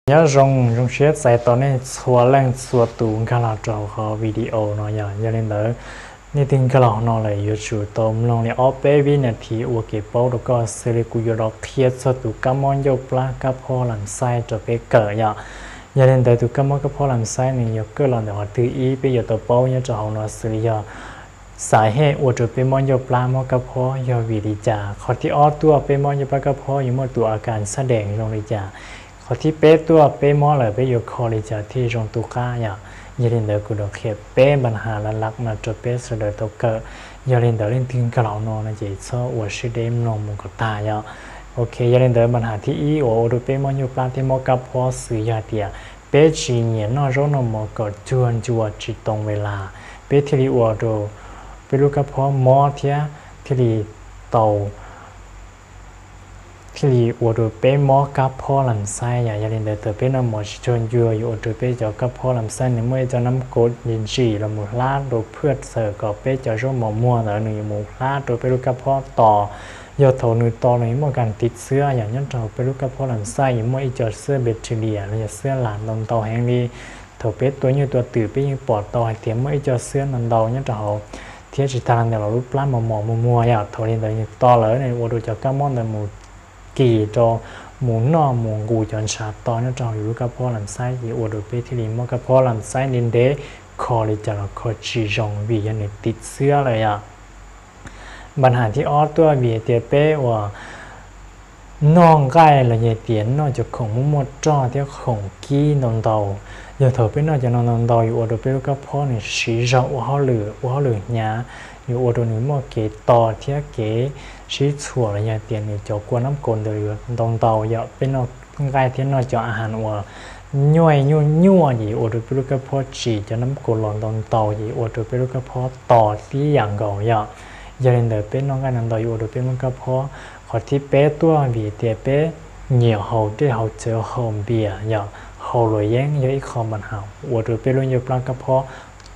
nhớ rong xét sai tao này xóa lên xóa tụ cái là trâu họ video nó giờ nên đỡนี่ถึงก็เรานอนเลยอยู่จู่ตมลงเนี่ยอเปวินาทีอวกเป้าแล้วก็เสร็จกูอยู่รอเครียดสุดตุกมอนยกปลากระเพาะลำไส้จะไปเกิดอย่าเล่นแต่ตุกมอนกระเพาะลำไส้นี่ยกเกิดหลังเดี๋ยวถืออีไปอยู่ตัวเป้าเนี่ยจะเอาหน่อยสิยาสาเหตุอวจะไปมอนยกปลามอกระเพาะยาวิริจาขอที่อ้อตัวไปมอนยกปลากระเพาะอยู่หมดตัวอาการแสดงลงเลยจ้าขอที่เป๊ะตัวเป๊ะมอเลยไปอยู่คอเลยจ้าที่ตรงตุก้าอย่าเล่นเดี๋ยวกูดอกเข็บเป๊ะปัญหาละลักมาจะเป๊ะสุดเลยตัวเกิดอย่าเล่นเดี๋ยวเล่นทิ้งกระเหล่านอนนะเจ๊ซ้ออวชิเดมนมมุกตายโอเคอย่าเล่นเดี๋ยวปัญหาที่อีโอดูเป๊ะมอนอยู่ปลาที่มอกับพอสื่อยาเดียเป๊ะจีเนียนอร้อนมอก็จวนจิตตรงเวลาเป๊ะที่รีอวดูเป๊ะลูกกับพอมอเทียที่รีโตที่รีอวดูเป๊ะมอกับพอลำไส้อย่าเล่นเดี๋ยวเป๊ะน้ำหมอชวนยัวอยู่ดูเป๊ะจะกับพอลำไส้ในเมื่อจะน้ำกดยินจีละมูลาดดูเพื่อเสือก็เป๊ะจะร่วมหมอมัวแต่หนึ่งมูลาดดูเป๊ะลูกกับพอต่อยอดโถหนึ่งต่อหนึ่งเมื่อการติดเสื้ออย่างนั้นเราเป๊ะลูกกับพอลำไส้เมื่ออีจอดเสื้อเบทเลียแล้วจะเสื้อหลานลงต่อแห่งนี้โถเป๊ะตัวอยู่ตัวตื่นเป๊ะยังปอดต่อให้เทียมเมื่ออีจอดเสื้อนันดาวเนี่ยเราเทียจิตารันเดี๋ยวเรารูปร่างหมอมัวอย่างโถเรียนแต่ยังต่อเลยในวัวดูจะก้ามอนแต่หมูกี่จอหมูนอหมูกูจอนชาตอนนี้จออยู่กับพ่อลำไส้ที่อวดเปที่ลิมกับพ่อลำไส้นินเดคอเลยจะเราคอจีจงวียันติดเสื้อเลยปัญหาที่ออตัววีเตียเป้ว่าน้องใกล้ละเยเตียนนอกจากของมุมดจ่อที่ของกี้นนเตาอย่าเถอะเป็นนอกจากนนเตาอยู่อวดเปกับพ่อเนี่ยสีจะว่าเขาเหลือเนี้ยอยู่อวดหนึ่งมั่วเกตต่อเทียเกชีชัวระยะเตียนนี่จะกวนน้ำกลเดือดตรงเตาอย่าเป็นนอกใกล้ที่นอกจากอาหารว่าย่อยยั่วยี่อวดไปลูกกระเพาะจีจะน้ำกลหลอนตรงเตายี่อวดไปลูกกระเพาะต่อที่อย่างเก่าอย่าเล่นเดือดเป็นน้องกันนั่นต่ออยู่อวดเป็นลูกกระเพาะขอที่เป๊ะตัววีเตียเป๊ะเหนียวเขาได้เขาเจอหอมเบียอย่าเขาเลยแย่งเยอะอีกคอมันหาอวดไปลูกอยู่ปลากระเพาะ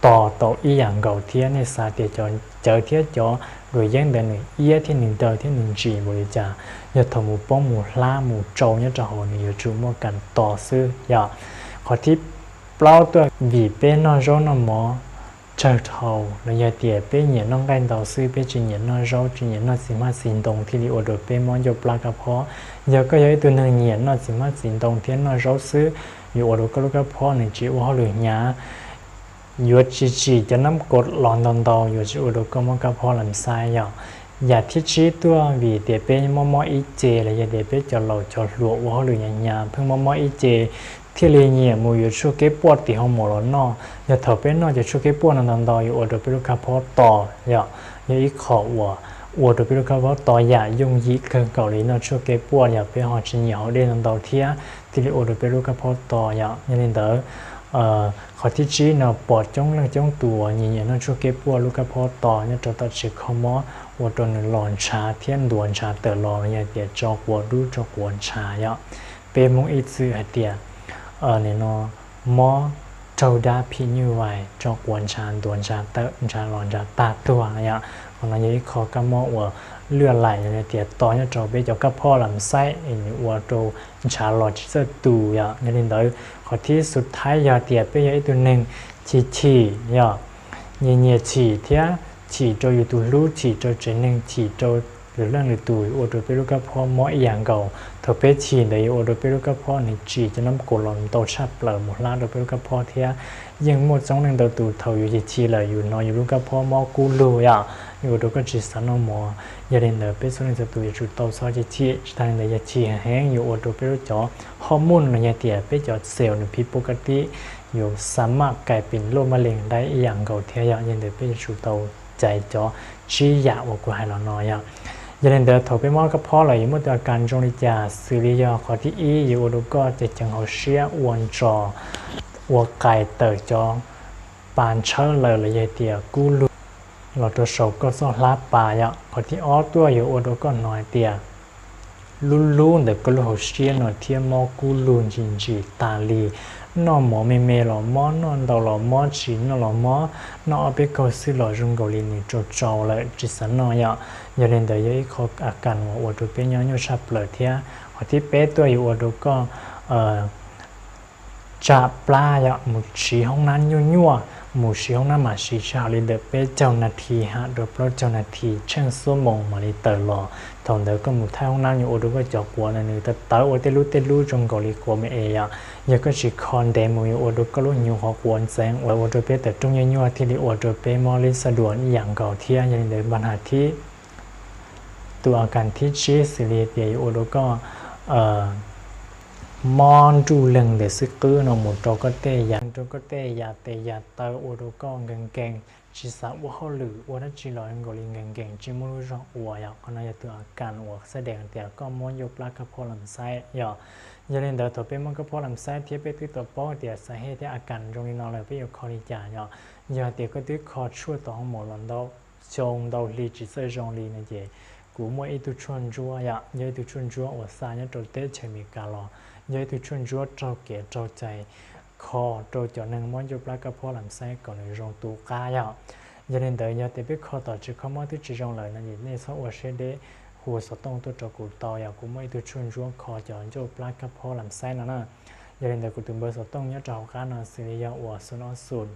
ต่ออีอย่างเก่าเทียในสาเตียจอนเจอเทียจอโดยแย่งเดินหนึ่งเอี้ยที่หนึ่งเตอที่หนึ่งจีบริจาอย่าทำหมูป้องหมูล่าหมูโจเนี่ยจะหอนี่อย่าจูมั่วกันต่อซื้ออย่าขอที่เปล่าตัวบีเป็นนอโจนอหมอเจอเท่าแล้วอย่าเตี๋ยเป็นเหยียนน้องกันต่อซื้อเป็นจีเหยียนนอโจจีเหยียนนอสิมาสินตรงที่ริโอโดเป็นมอนยปลากระเพาะอย่าก็ย้ายตัวหนึ่งเหยียนนอสิมาสินตรงเทียนนอโจซื้ออยู่โอโดก็ลูกกระเพาะหนึ่งจีว่าหรือหยาอยู่จีจะน้ำกดหลอนตอนโตอยู่จีอุดก็มันก็พอลำไส้อย่าที่ชี้ตัววีเดเป็นมออีเจเลยอย่าเดเป็นจะหล่อจะหลวว่าหรืออย่างยาเพิ่งมออีเจที่เรียนเนี่ยมูอยู่ช่วยเก็บปวดตีห้องหมอแล้วนออย่าถอดเป็นนอจะช่วยเก็บปวดตอนโตอยู่อุดเป็นลูกกระเพาะต่ออย่าอีขอวัวตัวเป็นลูกกระเพาะต่ออย่ายุ่งยิ่งเกาหลีนอช่วยเก็บปวดอย่าไปหอจีเหนียวเดินตอนโตเทียที่เรียนอุดเป็นลูกกระเพาะต่ออย่าเรียนเด้อขอที่ชี้เนาะปอดจ้องเรื่องจ้องตัวนี่เนี่ยน่าช่วยเก็บปวดลูกกระเพาะต่อเนี่ยจะตัดชิคอมอวัวตัวนึงหลอนชาเทียนด่วนชาเตอร์หลอนเนี่ยเดียจอกวัวดูจอกวนชาเป็นมงอิซื้อเดียเนี่ยเนาะมอเจ้าดาพิญไว้จอกวนชาด่วนชาเตอร์ชาหลอนชาตาตัวเนี่ยคนนั้นยังขอกระมอวัวเลือดไหลเนี่ยเดียต่อเนี่ยจอกไปจอกกระเพาะลำไส้วัวตัวชาหลอดเสื้อตูเนี่ยนี่เด้อที่สุดท้ายยาเตียไปยาตัวหนึ่งฉี่เนี่ยฉี่เทียฉี่โจอยู่ตัวรู้ฉี่โจเจนึงฉี่โจหรือเรื่องหรือตัวโอโดเปรุกพ่อหมออย่างเก่าเธอไปฉี่เลยโอโดเปรุกพ่อในฉี่จะน้ำกลอนโตชับเปล่าหมดล่าโดเปรุกพ่อเทียยังหมดสองหนึ่งตัวเธออยู่ฉี่เลยอยู่นอนอยู่ลูกพ่อหมอกูรู้อยู่โดก็จีสันหมอยาเดินเดินไปส่วนจะตัวจุดโตซอยฉี่ทางเดินฉี่แห้งอยู่โอโดเปรุจอฮอร์โมนในยาเตียไปจอดเซลล์ในผิดปกติอยู่สามารถกลายเป็นโรคมะเร็งได้อย่างเก่าเทียยังเดินไปจุดโตใจจอชี้ยาว่ากูให้เราน้อยอย่าเดินเดินถอยไปมอกับพ่อเลยเมื่อตัวการจงริจาสื่อริยาขอที่อีอยู่โอโดก็จะจังเอาเชียอวนจอวัวไก่เต๋อจอปานเชิญเลยยาเตียกูรู้เราตัวโศกก็สลาปายพอที่อ้อตัวอยู่โอโดก็น้อยเตียลุ่นเด็กก็รู้เชียนอเทียมอกูลุ่นจิตาลีนอหมอเมหล่อมอนอนดอหล่อมอจีนหล่อมอนอไปก็ซื้อหล่อจุงเกาหลีนี่โจเลยจิสันนอย่าเล่นแต่ยังเขาอาการว่าอวดเป็นยังชับเลยเทียพอที่เป๊ะตัวอยู่อวดก็ จะปลาอย่าหมุดสีห้องนั้นยั่วหมุดสีห้องนั้นมาสีชาลิเดเป็นเจ้าหน้าที่ฮะโดยเพราะเจ้าหน้าที่เช่นสมองมาลิเตอร์หล่อตอนเด็กก็หมุดท้ายห้องนั้นอยู่โอดูก็จอกหัวนั่นนี่แต่ตาโอเตลูจงกอลิกัวไม่เอียยังก็สีคอนเดมอยู่โอดูก็รู้อยู่หัวกวนแสงไว้โอดูเป็นแต่ตรงยั่วที่ลิโอดูเป็นมอลิสะดวกอย่างเก่าเที่ยยังเดินปัญหาที่ตัวอาการที่ชี้สิริเดียโอดูก็มอนจูเล่งเดซึกือนหมุนโจก็เตยโจก็เตยเตยเตอโอดูก็เก่งชิสาวเขาหรือว่าจิลอยกอลิเก่งจิมุรุจงอวอยากคนนั้นตัวอาการอวแสดงเดียก็มอนยกปลากระเพาะลำไส้อย่าเล่นเดอตัวเป็นมันกระเพาะลำไส้เทียบไปที่ตัวป้อเดียสาเหตุที่อาการตรงนี้นอนเลยไปอยู่คอริจาอย่าเดียก็ที่คอช่วยต่อหมอหลอนดอกจงดอกลีจิเซอร์จงลีนั่นเองกูมัวอีตุชวนจัวอย่าตุชวนจัวอวสานยันตัวเตเชมิกาลอยากตุชวนจัวเจ้าเก๋เจ้าใจคอโจจอหนึ่งม้วนยุบแล้วก็พอลำไส้ก่อนในรองตูกายอย่าเล่นเดยาเตปิคอต่อจุดข้อมูลที่จีจงเลยนั่นในสวเชเดหัวสตงตัวจกูต่อยกูไม่ตุชวนจัวคอจอนยุบแล้วก็พอลำไส้นั่นอย่าเล่นเดกูถึงเบอร์สตงยัดเจ้าการนอนสิริยาอวสุนอสุน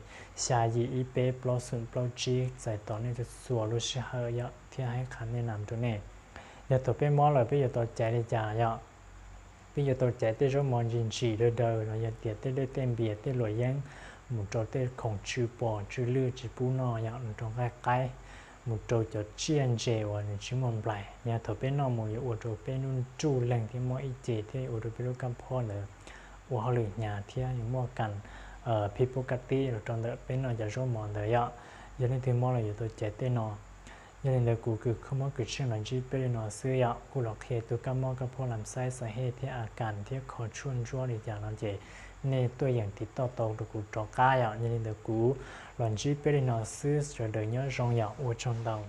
ชายีอีเปปลอสุนปลอจีใส่ตอนนี้จะสัวลุชเฮยที่ให้ขันในนามตัวนี้อย่าตัวเป็นมอเลยไปอย่าตัวใจได้จ่ายbây giờ tôi chạy tới rồi mòn gì chỉ đời đời rồi giờ tiệt tới đây tên biệt tới lối giang một trò tới không chịu bỏ chịu lừa chịu bù nọ nhà trong cái một trò cho chiên chè và những chim mầm lại nhà thợ bên nọ một ở trò bên nun chu lành thì mọi chè thì ở trò bên lúc cam phô nữa ở họ lười nhà thì những mua cành pipocati rồi trong đó bên nọ giờ rồi mòn đời giờ nên thì mua là giờ tôi chạy tới nọยันเดกูคือขโมยกิจเช่นนั้นจีเป็นนอซื้อยากูหลอกเหตุตัวกำมอกับพวกลำไส้สาเหตุที่อาการที่ขอชวนจั่วหรืออย่างนั้นเจในตัวอย่างติดต่อตัวกูจอกายยันเดกูหลังจีเป็นนอซื้อจะเดินย้อนจงยาอุจงดาว